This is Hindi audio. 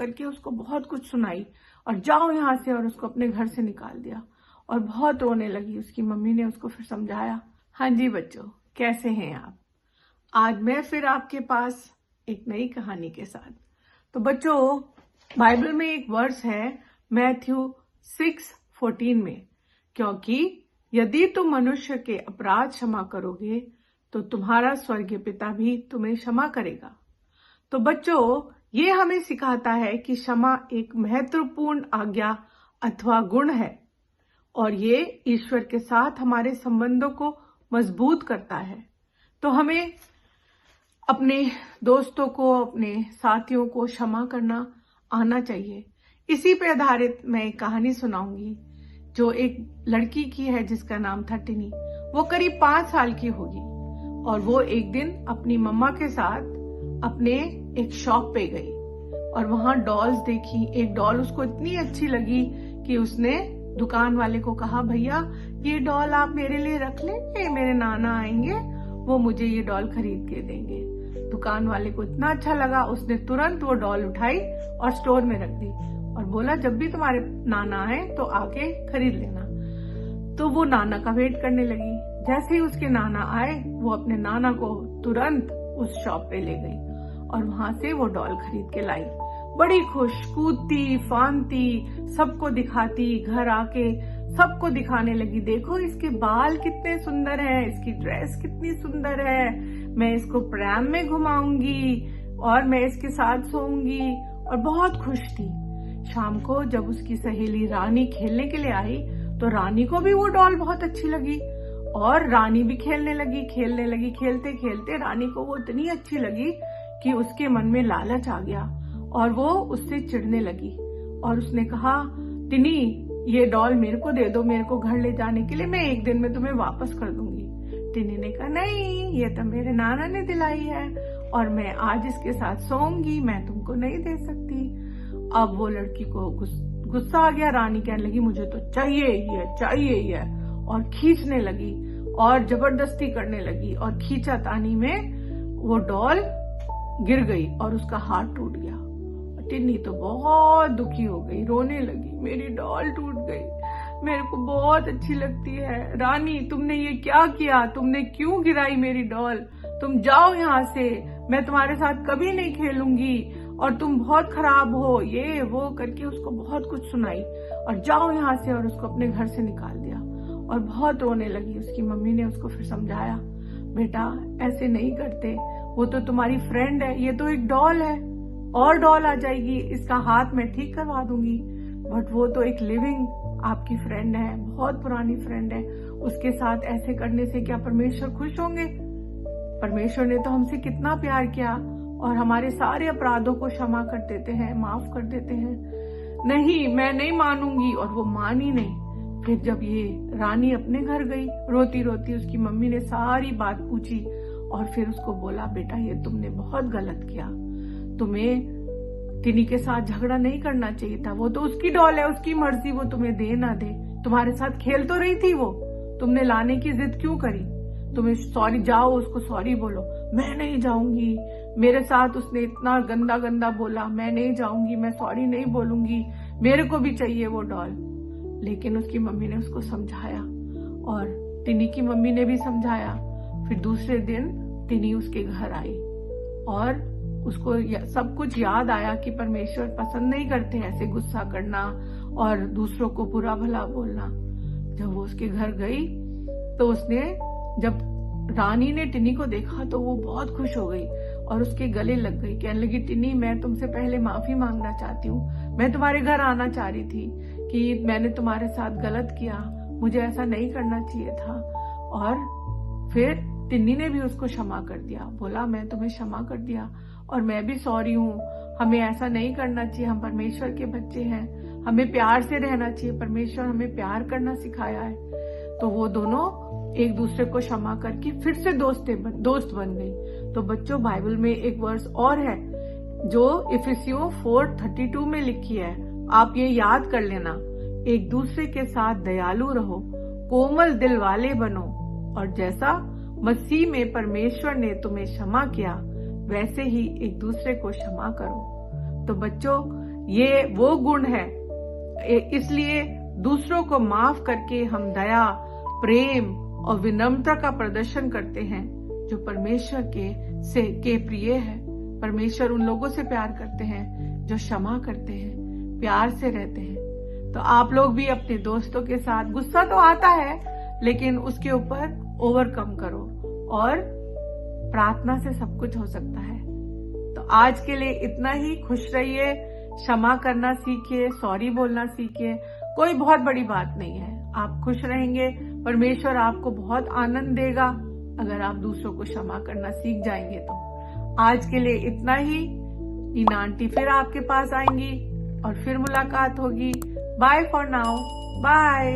करके उसको बहुत कुछ सुनाई और जाओ यहाँ से, और उसको अपने घर से निकाल दिया और बहुत रोने लगी। उसकी मम्मी ने उसको फिर समझाया। हाँ जी बच्चों, कैसे हैं आप? आज मैं फिर आपके पास एक नई कहानी के साथ। तो बच्चों, बाइबल में एक वर्स है मैथ्यू 6:14 में, क्योंकि यदि तुम मनुष्य के अपराध क्षमा करोगे तो तुम्हारा स्वर्गीय पिता भी तुम्हें क्षमा करेगा। तो बच्चों, ये हमें सिखाता है कि क्षमा एक महत्वपूर्ण आज्ञा अथवा गुण है और ये ईश्वर के साथ हमारे संबंधों को मजबूत करता है। तो हमें अपने दोस्तों को, अपने साथियों को क्षमा करना आना चाहिए। इसी पे आधारित मैं एक कहानी सुनाऊंगी जो एक लड़की की है जिसका नाम था टिनी। वो करीब 5 साल की होगी और वो एक दिन अपनी मम्मा के साथ अपने एक शॉप पे गई और वहां डॉल्स देखी। एक डॉल उसको इतनी अच्छी लगी कि उसने दुकान वाले को कहा, भैया ये डॉल आप मेरे लिए रख लेंगे, मेरे नाना आएंगे, वो मुझे ये डॉल खरीद के देंगे। दुकान वाले को इतना अच्छा लगा, उसने तुरंत वो डॉल उठाई और स्टोर में रख दी और बोला, जब भी तुम्हारे नाना आए तो आके खरीद लेना। तो वो नाना का वेट करने लगी। जैसे ही उसके नाना आए, वो अपने नाना को तुरंत उस शॉप पे ले गई और वहां से वो डॉल खरीद के लाई। बड़ी खुश, कूदती फांदती, सबको दिखाती, घर आके सबको दिखाने लगी, देखो इसके बाल कितने सुंदर हैं, इसकी ड्रेस कितनी सुंदर है, मैं इसको प्रैम में घुमाऊंगी और मैं इसके साथ सोऊंगी, और बहुत खुश थी। शाम को जब उसकी सहेली रानी खेलने के लिए आई तो रानी को भी वो डॉल बहुत अच्छी लगी और रानी भी खेलने लगी। खेलते खेलते रानी को वो इतनी अच्छी लगी कि उसके मन में लालच आ गया और वो उससे चिढ़ने लगी और उसने कहा, टिनी ये डॉल मेरे को दे दो, मेरे को घर ले जाने के लिए, मैं एक दिन में तुम्हें वापस कर दूंगी। टिनी ने कहा, नहीं, ये तो मेरे नाना ने दिलाई है और मैं आज इसके साथ सोऊंगी, मैं तुमको नहीं दे सकती। अब वो लड़की को गुस्सा आ गया। रानी कहने लगी, मुझे तो चाहिए ये, और खींचने लगी और जबरदस्ती करने लगी और खींचातानी में वो डॉल गिर गई और उसका हाथ टूट गया। टिन्नी तो बहुत दुखी हो गई, रोने लगी, मेरी डॉल टूट गई, मेरे को बहुत अच्छी लगती है। रानी, तुमने ये क्या किया? तुमने क्यों गिराई मेरी डॉल? तुम जाओ यहाँ से, मैं तुम्हारे साथ कभी नहीं खेलूंगी और तुम बहुत खराब हो, ये वो करके उसको बहुत कुछ सुनाई और जाओ यहाँ से, और उसको अपने घर से निकाल दिया और बहुत रोने लगी। उसकी मम्मी ने उसको फिर समझाया, बेटा ऐसे नहीं करते, वो तो तुम्हारी फ्रेंड है, ये तो एक डॉल है, और डॉल आ जाएगी, इसका हाथ मैं ठीक करवा दूंगी, बट वो तो एक लिविंग आपकी फ्रेंड है, बहुत पुरानी फ्रेंड है, उसके साथ ऐसे करने से क्या परमेश्वर खुश होंगे? परमेश्वर ने तो हमसे कितना प्यार किया और हमारे सारे अपराधों को क्षमा कर देते हैं, माफ कर देते हैं। नहीं, मैं नहीं मानूंगी, और वो मानी नहीं। फिर जब ये रानी अपने घर गई रोती रोती, उसकी मम्मी ने सारी बात पूछी और फिर उसको बोला, बेटा ये तुमने बहुत गलत किया, तुम्हें टिनी के साथ झगड़ा नहीं करना चाहिए था, वो तो उसकी डॉल है, उसकी मर्जी, वो तुम्हें दे ना दे, तुम्हारे साथ खेल तो रही थी वो, तुमने लाने की जिद क्यों करी? तुम्हें सॉरी, जाओ उसको सॉरी बोलो। मैं नहीं जाऊंगी, मेरे साथ उसने इतना गंदा गंदा बोला, मैं नहीं जाऊंगी, मैं सॉरी नहीं बोलूंगी, मेरे को भी चाहिए वो डॉल। लेकिन उसकी मम्मी ने उसको समझाया और टिनी की मम्मी ने भी समझाया। फिर दूसरे दिन टिनी उसके घर आई और उसको सब कुछ याद आया कि परमेश्वर पसंद नहीं करते ऐसे गुस्सा करना और दूसरों को बुरा भला बोलना। जब वो उसके घर गई तो उसने, जब रानी ने टिनी को देखा तो वो बहुत खुश हो गई और उसके गले लग गई, कहने लगी, टिनी मैं तुमसे पहले माफी मांगना चाहती हूँ, मैं तुम्हारे घर आना चाह रही थी कि मैंने तुम्हारे साथ गलत किया, मुझे ऐसा नहीं करना चाहिए था। और फिर टिन्नी ने भी उसको क्षमा कर दिया, बोला मैं तुम्हें क्षमा कर दिया और मैं भी सॉरी हूँ, हमें ऐसा नहीं करना चाहिए, हम परमेश्वर के बच्चे हैं, हमें प्यार से रहना चाहिए, परमेश्वर हमें प्यार करना सिखाया है। तो वो दोनों एक दूसरे को क्षमा करके फिर से दोस्त बन गई। तो बच्चों, बाइबल में एक वर्स और है जो इफिसियों 4:32 में लिखी है, आप ये याद कर लेना, एक दूसरे के साथ दयालु रहो, कोमल दिल वाले बनो, और जैसा मसीह में परमेश्वर ने तुम्हें क्षमा किया वैसे ही एक दूसरे को क्षमा करो। तो बच्चों, ये वो गुण है। इसलिए दूसरों को माफ करके हम दया, प्रेम और विनम्रता का प्रदर्शन करते हैं जो परमेश्वर के प्रिय है। परमेश्वर उन लोगों से प्यार करते हैं जो क्षमा करते हैं, प्यार से रहते हैं। तो आप लोग भी अपने दोस्तों के साथ, गुस्सा तो आता है लेकिन उसके ऊपर ओवरकम करो, और प्रार्थना से सब कुछ हो सकता है। तो आज के लिए इतना ही। खुश रहिए, क्षमा करना सीखिए, सॉरी बोलना सीखिए। कोई बहुत बड़ी बात नहीं है, आप खुश रहेंगे, परमेश्वर आपको बहुत आनंद देगा अगर आप दूसरों को क्षमा करना सीख जाएंगे। तो आज के लिए इतना ही। नीना आंटी फिर आपके पास आएंगी और फिर मुलाकात होगी। Bye for now, bye.